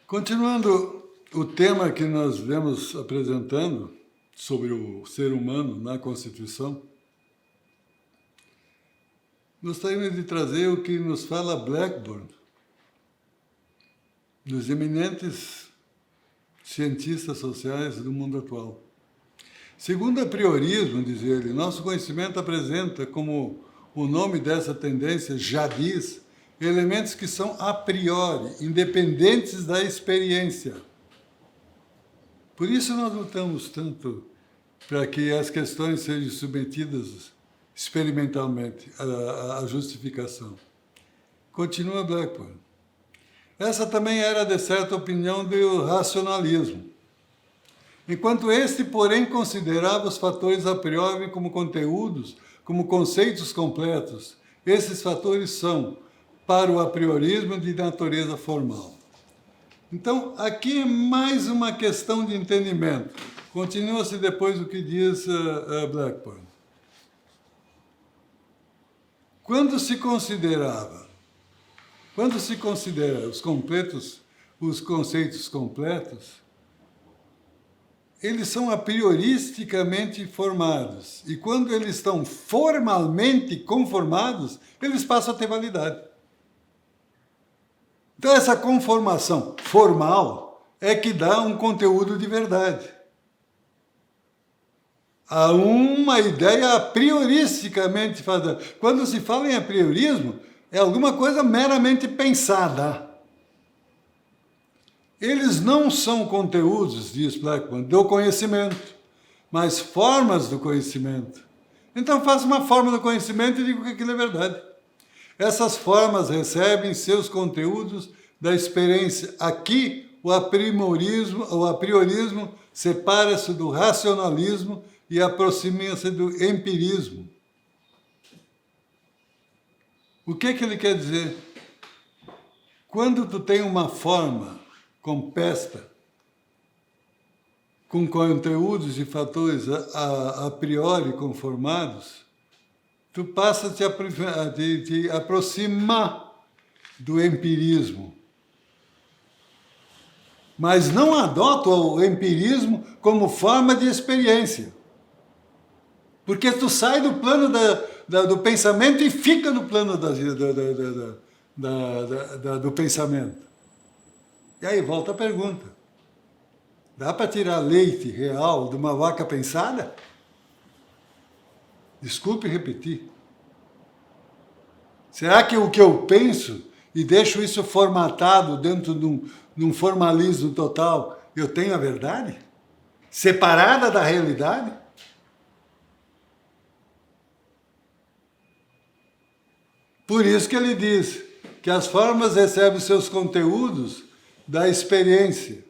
Continuando o tema que nós vemos apresentando sobre o ser humano na Constituição, gostaríamos de trazer o que nos fala Blackburn, dos eminentes cientistas sociais do mundo atual. Segundo a priorismo, diz ele, nosso conhecimento apresenta, como o nome dessa tendência já diz, elementos que são a priori, independentes da experiência. Por isso nós lutamos tanto para que as questões sejam submetidas experimentalmente à justificação. Continua Blackburn. Essa também era, de certa opinião, do racionalismo. Enquanto este, porém, considerava os fatores a priori como conteúdos, como conceitos completos, esses fatores são, para o apriorismo, de natureza formal. Então, aqui é mais uma questão de entendimento. Continua-se depois o que diz Blackburn. Quando se considera os conceitos completos, eles são a prioristicamente formados. E quando eles estão formalmente conformados, eles passam a ter validade. Então, essa conformação formal é que dá um conteúdo de verdade. Há uma ideia a prioristicamente fazida. Quando se fala em apriorismo, é alguma coisa meramente pensada. Eles não são conteúdos, diz Blackburn, do conhecimento, mas formas do conhecimento. Então, faça uma forma do conhecimento e diga que aquilo é verdade. Essas formas recebem seus conteúdos da experiência. Aqui, o apriorismo separa-se do racionalismo e aproxima-se do empirismo. O que ele quer dizer? Quando tu tem uma forma composta, com conteúdos e fatores a priori conformados, tu passa a te aproximar do empirismo. Mas não adota o empirismo como forma de experiência. Porque tu sai do plano do pensamento e fica no plano do pensamento. E aí volta a pergunta. Dá para tirar leite real de uma vaca pensada? Desculpe repetir. Será que o que eu penso e deixo isso formatado dentro de um formalismo total, eu tenho a verdade? Separada da realidade? Por isso que ele diz que as formas recebem seus conteúdos da experiência.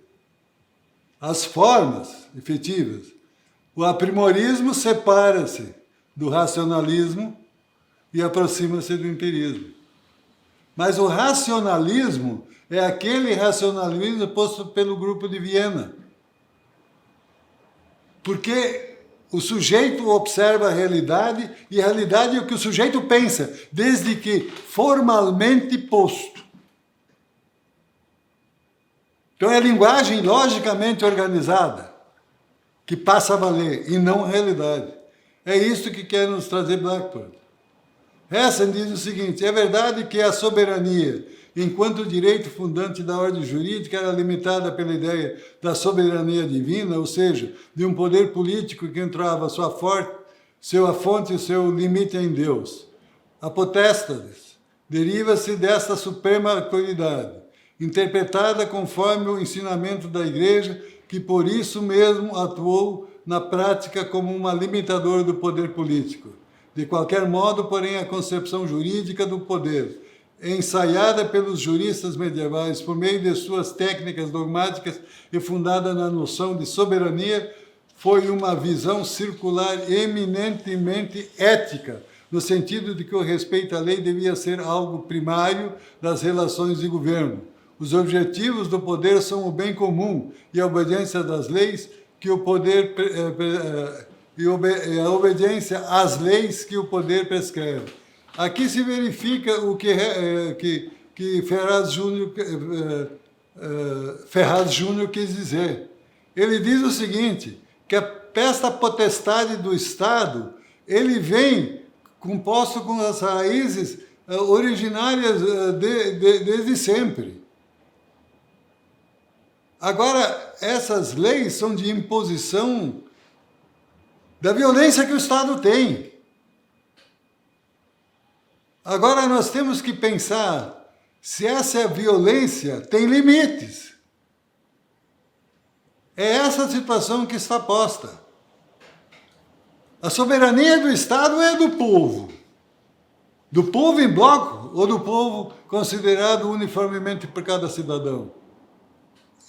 As formas efetivas. O aprimorismo separa-se do racionalismo e aproxima-se do empirismo. Mas o racionalismo é aquele racionalismo posto pelo grupo de Viena. Porque o sujeito observa a realidade e a realidade é o que o sujeito pensa, desde que formalmente posto. Então é a linguagem logicamente organizada que passa a valer e não a realidade. É isso que quer nos trazer Blackburn. Hessel diz o seguinte: é verdade que a soberania, enquanto direito fundante da ordem jurídica, era limitada pela ideia da soberania divina, ou seja, de um poder político que entrava sua fonte e seu limite em Deus. A potestas deriva-se desta suprema autoridade, interpretada conforme o ensinamento da Igreja, que por isso mesmo atuou na prática como uma limitadora do poder político. De qualquer modo, porém, a concepção jurídica do poder, ensaiada pelos juristas medievais por meio de suas técnicas dogmáticas e fundada na noção de soberania, foi uma visão circular eminentemente ética, no sentido de que o respeito à lei devia ser algo primário das relações de governo. Os objetivos do poder são o bem comum e a obediência das leis que o poder a obediência às leis que o poder prescreve. Aqui se verifica o que Ferraz Júnior Ferraz Júnior quis dizer. Ele diz o seguinte, que esta potestade do Estado, ele vem composto com as raízes originárias desde sempre. Agora, essas leis são de imposição da violência que o Estado tem. Agora, nós temos que pensar se essa violência tem limites. É essa situação que está posta. A soberania do Estado é do povo. Do povo em bloco ou do povo considerado uniformemente por cada cidadão.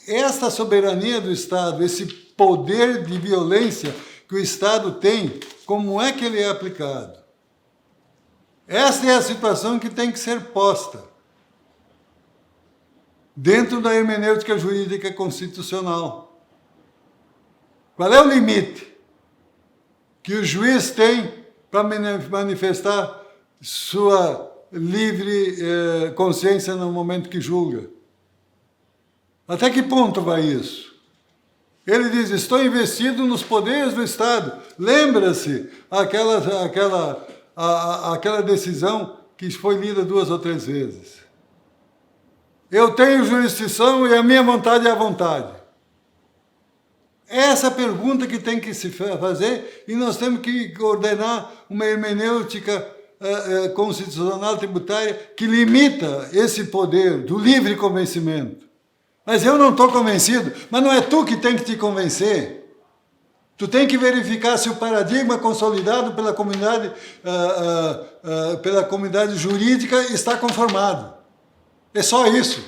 Esta soberania do Estado, esse poder de violência que o Estado tem, como é que ele é aplicado? Essa é a situação que tem que ser posta dentro da hermenêutica jurídica constitucional. Qual é o limite que o juiz tem para manifestar sua livre consciência no momento que julga? Até que ponto vai isso? Ele diz, estou investido nos poderes do Estado. Lembra-se aquela decisão que foi lida 2 ou 3 vezes. Eu tenho jurisdição e a minha vontade é a vontade. Essa pergunta que tem que se fazer e nós temos que ordenar uma hermenêutica constitucional tributária que limita esse poder do livre convencimento. Mas eu não estou convencido, mas não é tu que tem que te convencer. Tu tem que verificar se o paradigma consolidado pela comunidade jurídica está conformado. É só isso.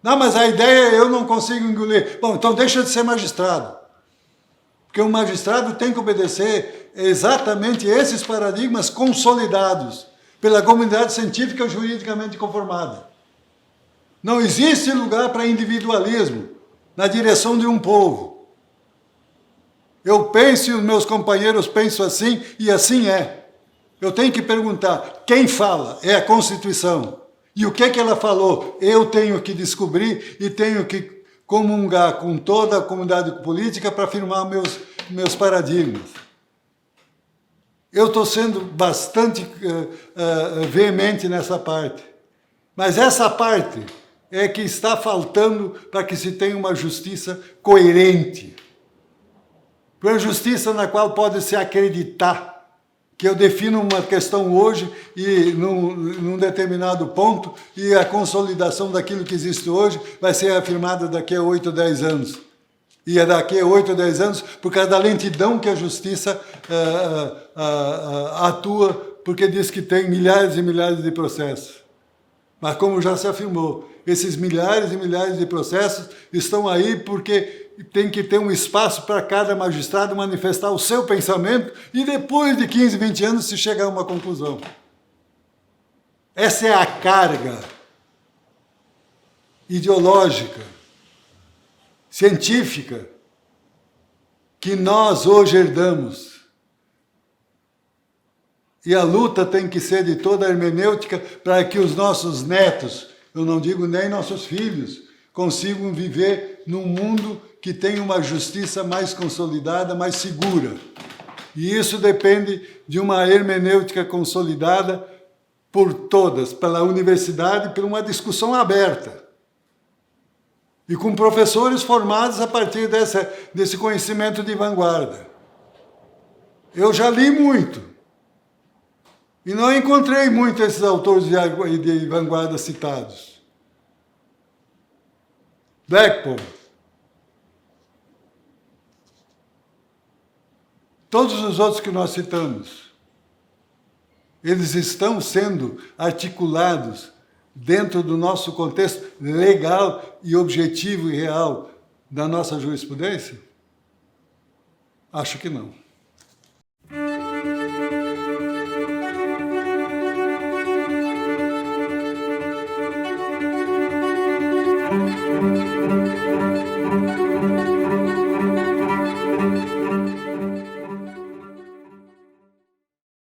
Não, mas a ideia eu não consigo engolir. Bom, então deixa de ser magistrado. Porque o magistrado tem que obedecer exatamente esses paradigmas consolidados pela comunidade científica juridicamente conformada. Não existe lugar para individualismo na direção de um povo. Eu penso e os meus companheiros pensam assim e assim é. Eu tenho que perguntar, quem fala? É a Constituição. E o que ela falou? Eu tenho que descobrir e tenho que comungar com toda a comunidade política para afirmar meus paradigmas. Eu estou sendo bastante veemente nessa parte. Mas essa parte é que está faltando para que se tenha uma justiça coerente. Uma justiça na qual pode-se acreditar que eu defino uma questão hoje e num determinado ponto e a consolidação daquilo que existe hoje vai ser afirmada daqui a 8 ou 10 anos. E é daqui a 8 ou 10 anos por causa da lentidão que a justiça atua, porque diz que tem milhares e milhares de processos. Mas como já se afirmou, esses milhares e milhares de processos estão aí porque tem que ter um espaço para cada magistrado manifestar o seu pensamento e depois de 15, 20 anos se chegar a uma conclusão. Essa é a carga ideológica, científica, que nós hoje herdamos. E a luta tem que ser de toda a hermenêutica para que os nossos netos, eu não digo nem nossos filhos, consigam viver num mundo que tenha uma justiça mais consolidada, mais segura. E isso depende de uma hermenêutica consolidada por todas, pela universidade, por uma discussão aberta. E com professores formados a partir desse conhecimento de vanguarda. Eu já li muito. E não encontrei muito esses autores de vanguarda citados. Blackpool. Todos os outros que nós citamos, eles estão sendo articulados dentro do nosso contexto legal e objetivo e real da nossa jurisprudência? Acho que não.